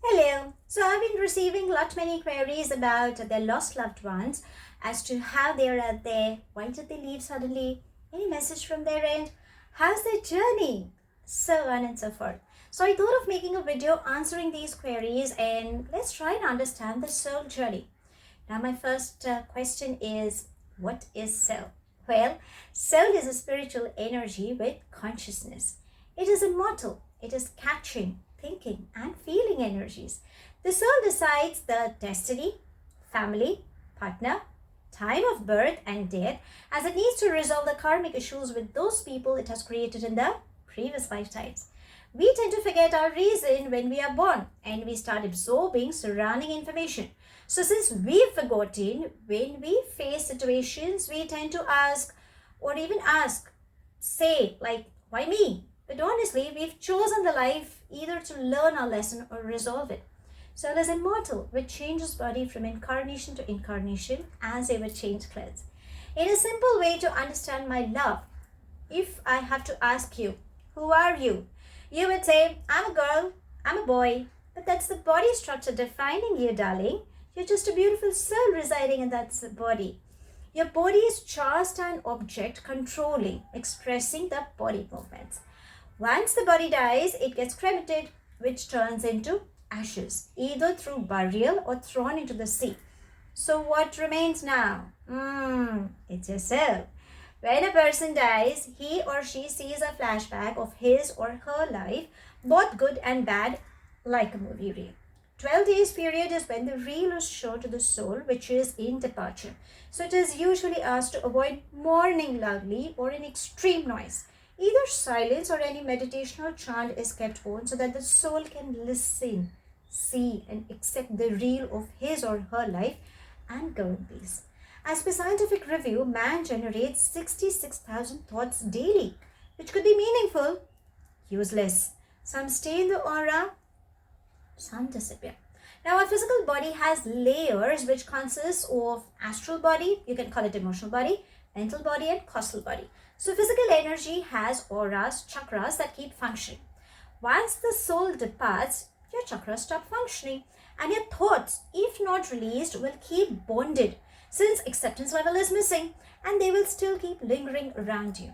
Hello. So I've been receiving many queries about their lost loved ones as to how they are out there, why did they leave suddenly, any message from their end, how's their journey, so on and so forth. So I thought of making a video answering these queries and let's try and understand the soul journey. Now my first question is, what is soul? Well, soul is a spiritual energy with consciousness. It is immortal. It is catching, thinking, and feeling energies. The soul decides the destiny, family, partner, time of birth and death, as it needs to resolve the karmic issues with those people it has created in the previous lifetimes. We tend to forget our reason when we are born and we start absorbing surrounding information. So since we've forgotten, when we face situations, we tend to ask or even say like, why me? But honestly, we've chosen the life either to learn our lesson or resolve it. Soul is immortal, which changes body from incarnation to incarnation as they would change clothes. In a simple way to understand my love, if I have to ask you, who are you? You would say, I'm a girl, I'm a boy, but that's the body structure defining you, darling. You're just a beautiful soul residing in that body. Your body is just an object controlling, expressing the body movements. Once the body dies, it gets cremated, which turns into ashes, either through burial or thrown into the sea. So what remains now? It's your soul. When a person dies, he or she sees a flashback of his or her life, both good and bad, like a movie reel. 12 days period is when the reel is shown to the soul, which is in departure. So it is usually asked to avoid mourning loudly or in extreme noise. Either silence or any meditational chant is kept on so that the soul can listen, see and accept the reel of his or her life and go in peace. As per scientific review, man generates 66,000 thoughts daily, which could be meaningful, useless. Some stay in the aura, some disappear. Now, our physical body has layers which consists of astral body, you can call it emotional body, mental body and causal body. So physical energy has auras, chakras that keep functioning. Once the soul departs, your chakras stop functioning and your thoughts, if not released, will keep bonded since acceptance level is missing and they will still keep lingering around you.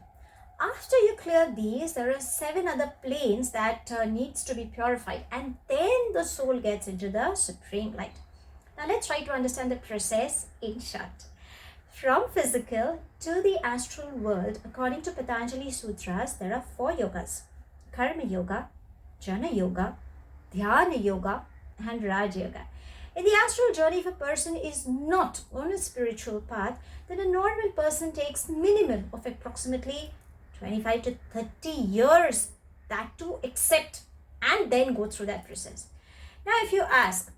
After you clear these, there are 7 other planes that needs to be purified and then the soul gets into the supreme light. Now let's try to understand the process in short. From physical to the astral world, according to Patanjali Sutras, there are 4 yogas: Karma Yoga, Jnana Yoga, Dhyana Yoga, and Raj Yoga. In the astral journey, if a person is not on a spiritual path, then a normal person takes minimum of approximately 25 to 30 years that to accept and then go through that process. Now, if you ask,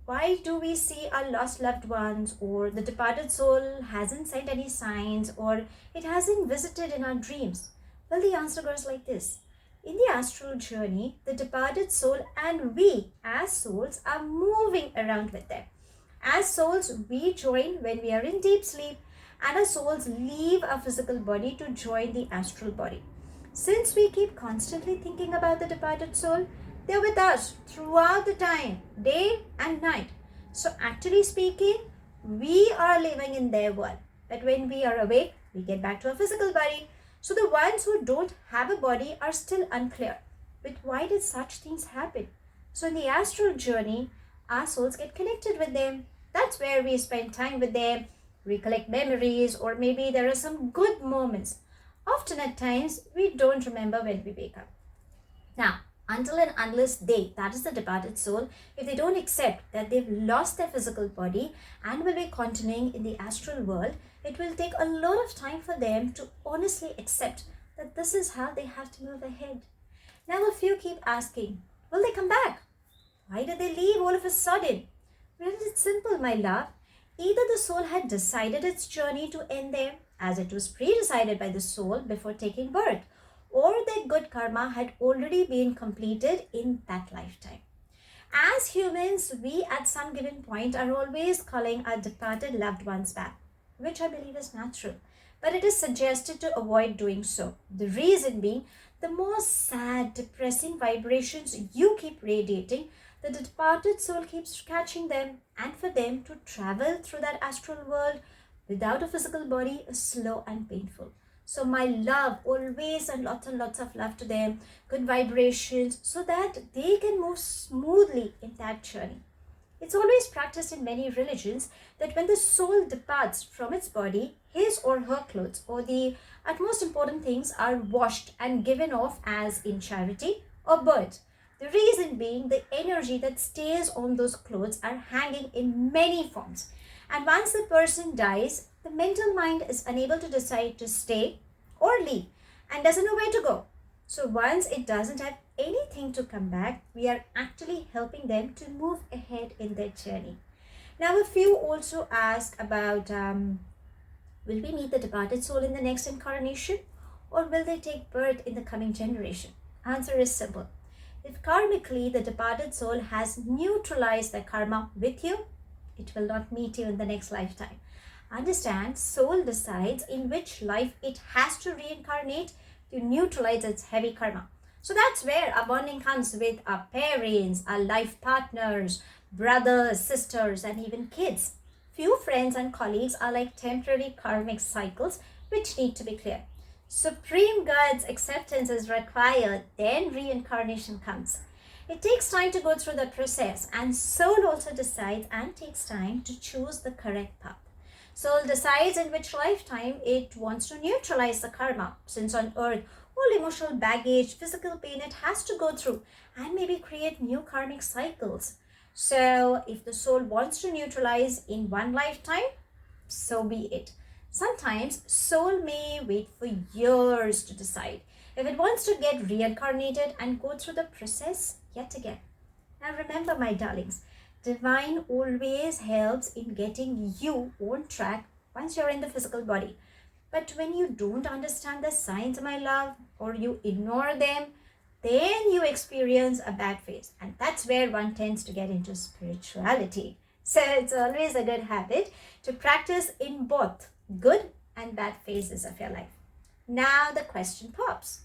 why do we see our lost loved ones or the departed soul hasn't sent any signs or it hasn't visited in our dreams? Well, the answer goes like this. In the astral journey, the departed soul and we as souls are moving around with them. As souls, we join when we are in deep sleep and our souls leave our physical body to join the astral body. Since we keep constantly thinking about the departed soul, they're with us throughout the time, day and night. So actually speaking, we are living in their world. But when we are awake, we get back to our physical body. So the ones who don't have a body are still unclear. But why did such things happen? So in the astral journey, our souls get connected with them. That's where we spend time with them, recollect memories, or maybe there are some good moments. Often at times, we don't remember when we wake up. Now, until and unless they, that is the departed soul, if they don't accept that they've lost their physical body and will be continuing in the astral world, it will take a lot of time for them to honestly accept that this is how they have to move ahead. Now, a few keep asking, will they come back? Why did they leave all of a sudden? Well, it's simple, my love. Either the soul had decided its journey to end there, as it was pre-decided by the soul before taking birth, or their good karma had already been completed in that lifetime. As humans, we at some given point are always calling our departed loved ones back, which I believe is natural. But it is suggested to avoid doing so. The reason being, the more sad, depressing vibrations you keep radiating, The departed soul keeps catching them, and for them to travel through that astral world without a physical body is slow and painful. So my love, always and lots of love to them, good vibrations, so that they can move smoothly in that journey. It's always practiced in many religions that when the soul departs from its body, his or her clothes or the utmost important things are washed and given off as in charity or burnt. The reason being the energy that stays on those clothes are hanging in many forms. And once the person dies, the mental mind is unable to decide to stay or leave and doesn't know where to go. So once it doesn't have anything to come back, we are actually helping them to move ahead in their journey. Now, a few also ask about will we meet the departed soul in the next incarnation, or will they take birth in the coming generation? Answer is simple. If karmically the departed soul has neutralized the karma with you, it will not meet you in the next lifetime. Understand, soul decides in which life it has to reincarnate to neutralize its heavy karma. So that's where our bonding comes with our parents, our life partners, brothers, sisters, and even kids. Few friends and colleagues are like temporary karmic cycles which need to be cleared. Supreme God's acceptance is required, then reincarnation comes. It takes time to go through the process, and soul also decides and takes time to choose the correct path. Soul decides in which lifetime it wants to neutralize the karma, since on earth all emotional baggage, physical pain it has to go through and maybe create new karmic cycles. So if the soul wants to neutralize in one lifetime, so be it. Sometimes soul may wait for years to decide if it wants to get reincarnated and go through the process yet again. Now remember, my darlings, divine always helps in getting you on track once you're in the physical body. But when you don't understand the signs, my love, or you ignore them, then you experience a bad phase. And that's where one tends to get into spirituality. So it's always a good habit to practice in both good and bad phases of your life. Now the question pops.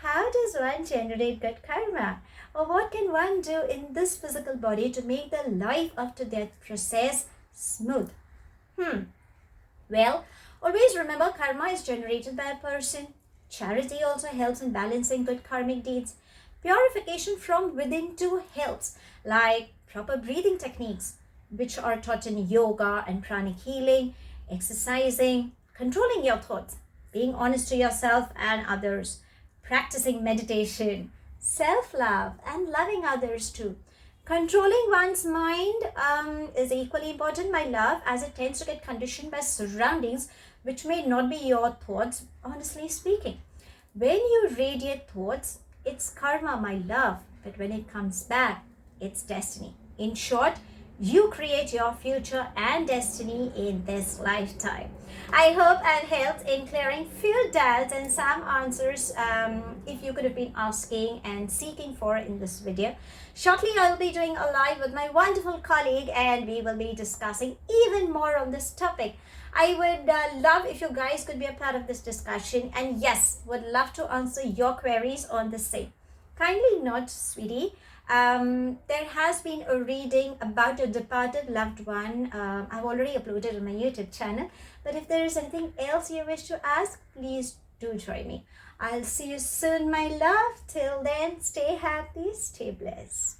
How does one generate good karma? Or what can one do in this physical body to make the life after death process smooth? Well, always remember karma is generated by a person. Charity also helps in balancing good karmic deeds. Purification from within too helps, like proper breathing techniques, which are taught in yoga and pranic healing, exercising, controlling your thoughts, being honest to yourself and others, practicing meditation, self-love, and loving others too. Controlling one's mind is equally important, my love, as it tends to get conditioned by surroundings which may not be your thoughts, honestly speaking. When you radiate thoughts, it's karma, my love, but when it comes back, it's destiny. In short, you create your future and destiny in this lifetime. I hope I've helped in clearing few doubts and some answers if you could have been asking and seeking for in this video. Shortly, I will be doing a live with my wonderful colleague and we will be discussing even more on this topic. I would love if you guys could be a part of this discussion, and yes, would love to answer your queries on the same. Kindly note, sweetie, there has been a reading about a departed loved one. I've already uploaded on my YouTube channel, but if there is anything else you wish to ask, please do join me. I'll see you soon, my love. Till then, stay happy, stay blessed.